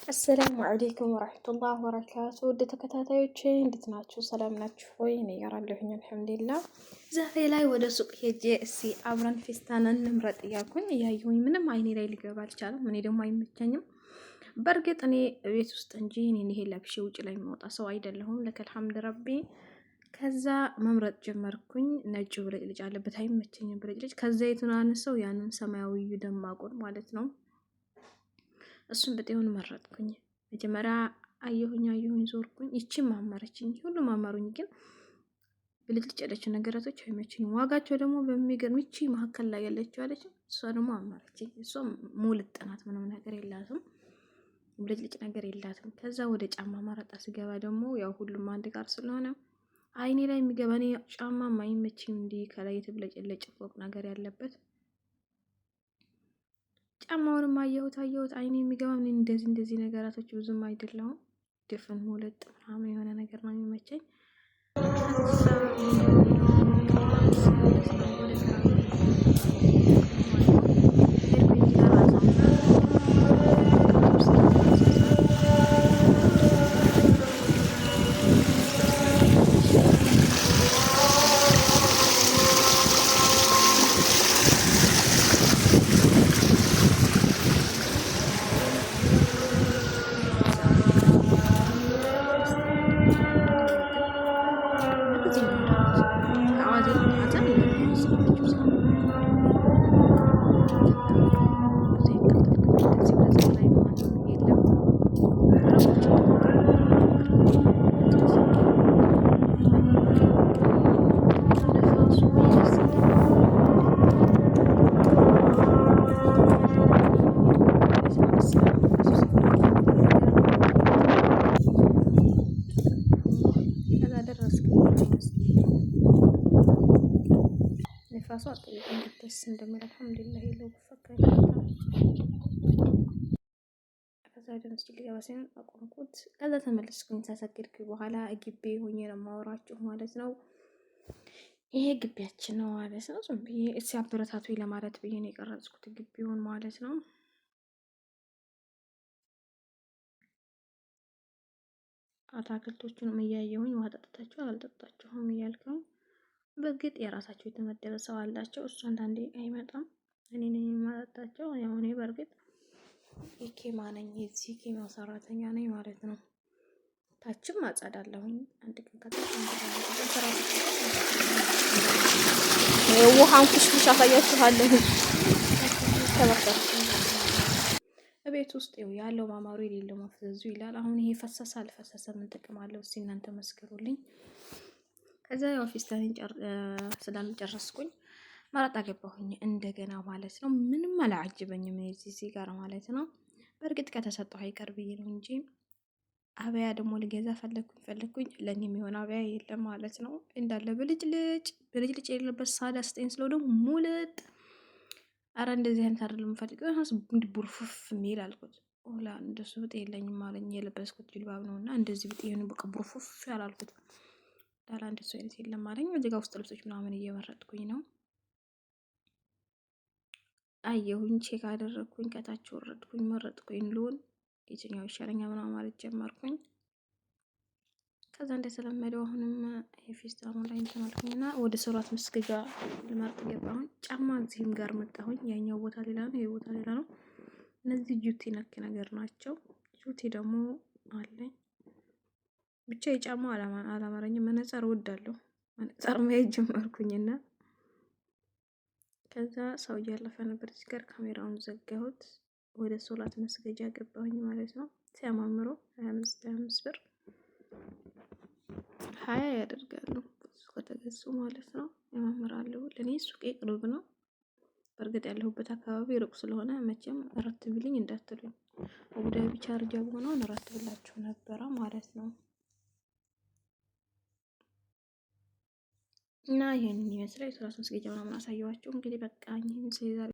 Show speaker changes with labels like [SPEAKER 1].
[SPEAKER 1] አሰላሙ አለይኩም ወራህመቱላሂ ወበረካቱ። ውድ ተከታታዮቼ እንዴት ናችሁ? ሰላም ናችሁ ወይ? እኔ ጋር አለሁኝ አልሐምዱሊላህ። ዛሬ ላይ ወደ ሱቅ ሄጄ እስኪ አብረን ፌስታንን እንምረጥ እያልኩኝ እያየሁኝ ምንም አይኔ ላይ ሊገባ አልቻለም። እኔ ደግሞ አይመቸኝም። በእርግጥ እኔ ቤት ውስጥ እንጂ እኔ ይሄ ለብሼ ውጭ ላይ የሚወጣ ሰው አይደለሁም። ለከል ሐምድ ረቢ። ከዛ መምረጥ ጀመርኩኝ። ነጭ ብልጭልጭ አለበት አይመቸኝም ብልጭልጭ። ከዛ የቱን አነሳው? ያንን ሰማያዊ ደማቁን ማለት ነው። እሱን በጤውን መረጥኩኝ። መጀመሪያ አየሁኝ ዞርኩኝ። ይቺም አማረችኝ፣ ሁሉም አማሩኝ። ግን ብልጭልጭ ያለችው ነገራቶች አይመችኝም። ዋጋቸው ደግሞ በሚገርም ይቺ መካከል ላይ ያለችው አለች፣ እሷ ደግሞ አማረችኝ። እሷ ሙልጥ ናት፣ ምንም ነገር የላትም፣ ብልጭልጭ ነገር የላትም። ከዛ ወደ ጫማ ማረጣ ስገባ ደግሞ ያው ሁሉም አንድ ጋር ስለሆነ አይኔ ላይ የሚገባ እኔ ጫማ አይመችኝም። እንዲህ ከላይ የተብለጨለጨ ፎቅ ነገር ያለበት ጫማውንም አየሁት አይኔ የሚገባ ምን እንደዚህ ነገራቶች ብዙም አይደለሁም። ድፍን ሙለጥ ምናምን የሆነ ነገር ነው የሚመቸኝ። ንፋሱ አጥይቅ ደስ እንደሚል አልሐምዱሊላህ ይለው ፈካኝ። ከዛ ደንስ ሊገባ ሲሆን አቆምኩት። ከዛ ተመለስኩኝ። ተሰግድኩ በኋላ ግቢ ሆኜ ነው የማወራችሁ ማለት ነው። ይሄ ግቢያችን ነው ማለት ነው። ዝም ብዬ ሲያበረታቱኝ ለማለት ብዬ ነው የቀረጽኩት ግቢውን ማለት ነው። አታክልቶቹንም እያየሁኝ ውሃ ጠጥታችሁ አልጠጣችሁም እያልኩኝ። በእርግጥ የራሳቸው የተመደበ ሰው አላቸው። እሱ አንዳንዴ አይመጣም፣ እኔ ነኝ የማጠጣቸው። ያው እኔ በእርግጥ የኬማ ነኝ፣ የዚህ ኬማ ሰራተኛ ነኝ ማለት ነው። ታችም አጸዳለሁኝ። አንድ ቀን ውሃን ኩሽኩሽ አሳያችኋለሁ። ቤት ውስጥ ያለው ማማሩ የሌለው መፍዘዙ ይላል። አሁን ይሄ ፈሰሰ አልፈሰሰ ምን ጥቅም አለው? እስኪ እናንተ መስክሩልኝ። ከዛ ያው ፌስታኔን ስላልጨረስኩኝ ማረጣ ገባሁኝ እንደገና ማለት ነው። ምንም አላዓጅበኝም እዚህ ጋር ማለት ነው። በእርግጥ ከተሰጠው አይቀር ብዬ ነው እንጂ አበያ ደግሞ ልገዛ ፈለኩኝ። ለኔ የሚሆን አበያ የለም ማለት ነው። እንዳለ ብልጭልጭ የሌለበት ሳዳ ስጠኝ ስለው ደግሞ ሙልጥ። አረ እንደዚህ አይነት አይደለም የምፈልገው፣ ራስ ቡርፉፍ የሚል አልኩት። ኦላ እንደሱ ብጤ የለኝም አለኝ። የለበስኩት ጅልባብ ነውና እንደዚህ ብጤ ነው በቃ ቡርፉፍ ያላልኩት። ዳላ እንደሱ አይነት የለም አለኝ። እዚህ ጋር ውስጥ ልብሶች ምናምን እየመረጥኩኝ ነው። አየሁኝ፣ ቼክ አደረግኩኝ፣ ከታች ወረድኩኝ፣ መረጥኩኝ። ልሆን የትኛው ይሻለኛል ምናምን ማለት ጀመርኩኝ። ከዛ እንደተለመደው አሁንም የፌስታኑ ላይ እንትን አልኩኝና ወደ ሶላት መስገጃ ልመርጥ ገባሁኝ። ጫማ እዚህም ጋር መጣሁኝ። ያኛው ቦታ ሌላ ነው፣ ይሄ ቦታ ሌላ ነው። እነዚህ ጁቲ ነክ ነገር ናቸው። ጁቲ ደግሞ አለኝ። ብቻ የጫማው አላማረኝም። መነጽር እወዳለሁ። መነጽር ማየት ጀመርኩኝና ከዛ ሰው እያለፈ ነበር። እዚህ ጋር ካሜራውን ዘጋሁት። ወደ ሶላት መስገጃ ገባሁኝ ማለት ነው። ሲያማምሩ 25 ብር 20 ያደርጋሉ ከተገዙ ማለት ነው። ያማምራሉ። ለኔ ሱቄ ቅርብ ነው። በእርግጥ ያለሁበት አካባቢ ሩቅ ስለሆነ መቼም እረት ቢልኝ እንዳትሉኝ፣ ወደ ቢቻርጃ ሆነው እረት ብላችሁ ነበረ ማለት ነው። እና ይሄንን ይመስላል። የሶላት መስገጃ ምናምን አሳየዋቸው። እንግዲህ በቃ ይሄን